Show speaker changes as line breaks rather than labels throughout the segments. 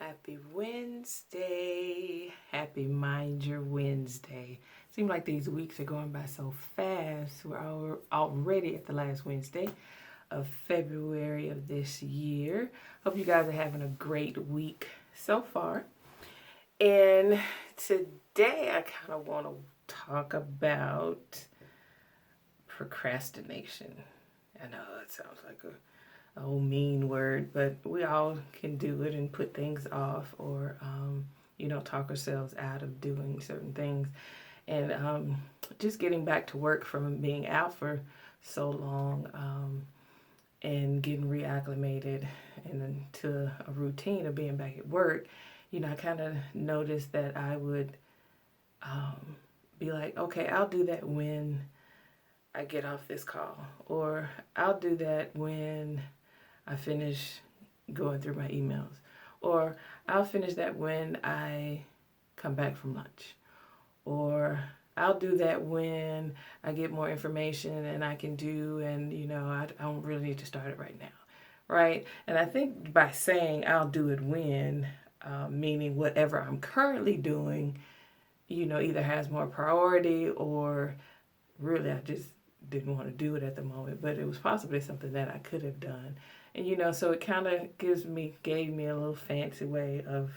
Happy Wednesday. Happy Mind Your Wednesday. Seems like these weeks are going by so fast. We're already at the last Wednesday of February of this year. Hope you guys are having a great week so far. And today I kind of want to talk about procrastination. I know it sounds like a old mean word, but we all can do it and put things off or, talk ourselves out of doing certain things. And just getting back to work from being out for so long and getting reacclimated and into a routine of being back at work, I kind of noticed that I would be like, okay, I'll do that when I get off this call, or I'll do that when I finish going through my emails, or I'll finish that when I come back from lunch, or I'll do that when I get more information and I can do, and I don't really need to start it right now, right? And I think by saying I'll do it when, meaning whatever I'm currently doing, either has more priority or really I just didn't want to do it at the moment, but it was possibly something that I could have done. And so it kind of gave me a little fancy way of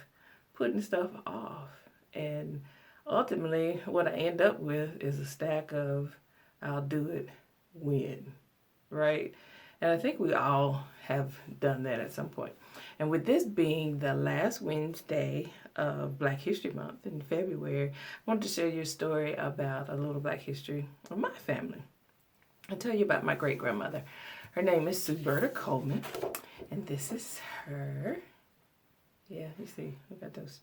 putting stuff off. And ultimately, what I end up with is a stack of I'll do it when, right? And I think we all have done that at some point. And with this being the last Wednesday of Black History Month in February, I wanted to share you a story about a little Black history of my family. I'll tell you about my great-grandmother. Her name is Sue Coleman, and this is her. Yeah, you see, we got those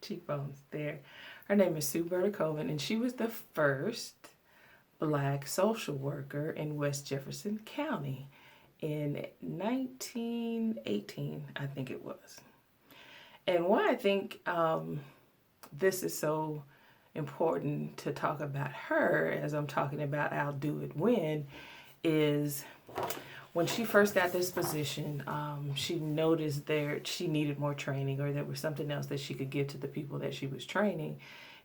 cheekbones there. Her name is Sue Coleman, and she was the first Black social worker in West Jefferson County in 1918, I think it was. And why I think this is so important to talk about her as I'm talking about I'll do it when is when she first got this position, she noticed she needed more training, or there was something else that she could give to the people that she was training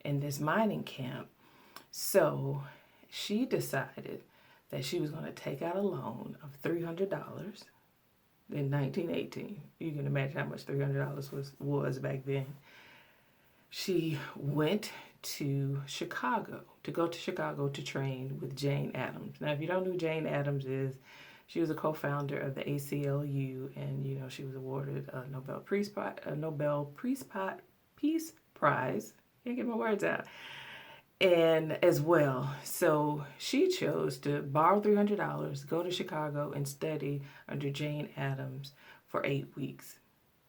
in this mining camp. So she decided that she was going to take out a loan of $300 in 1918. You can imagine how much $300 was back then. She went to Chicago to train with Jane Addams. Now, if you don't know who Jane Addams is, she was a co-founder of the ACLU, and she was awarded a Nobel Peace Prize. Can't get my words out. And as well, so she chose to borrow $300, go to Chicago, and study under Jane Addams for 8 weeks.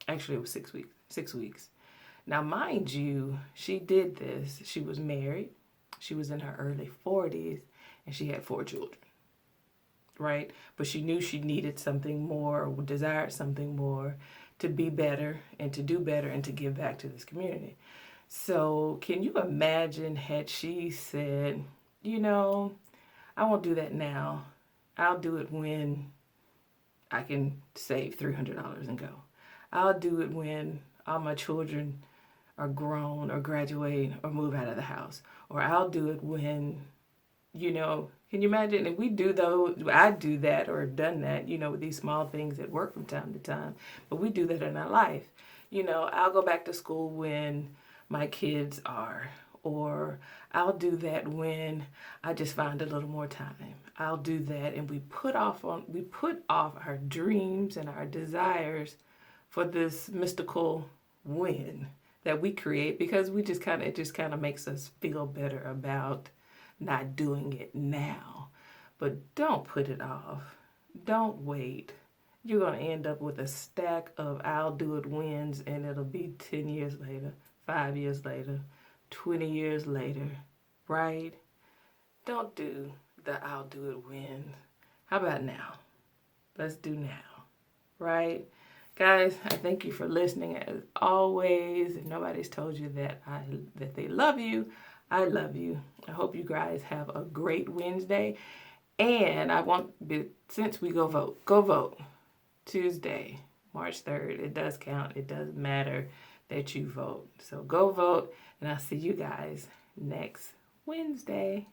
Actually, it was 6 weeks. 6 weeks. Now, mind you, she did this. She was married. She was in her early 40s, and she had 4 children, right? But she knew she needed something more, or desired something more, to be better and to do better and to give back to this community. So can you imagine had she said, I won't do that now. I'll do it when I can save $300 and go. I'll do it when all my children are grown or graduate or move out of the house. Or I'll do it when, can you imagine? And we do those, I do that or have done that, with these small things that work from time to time. But we do that in our life. I'll go back to school when my kids are, or I'll do that when I just find a little more time. I'll do that, and we put off our dreams and our desires for this mystical when that we create, because it just kind of makes us feel better about not doing it now. But don't put it off. Don't wait. You're going to end up with a stack of I'll do it wins, and it'll be 10 years later, 5 years later, 20 years later, right? Don't do the I'll do it wins. How about now? Let's do now, right? Guys, I thank you for listening as always. If nobody's told you that they love you, I love you. I hope you guys have a great Wednesday. And since we go vote Tuesday, March 3rd. It does count. It does matter that you vote. So go vote, and I'll see you guys next Wednesday.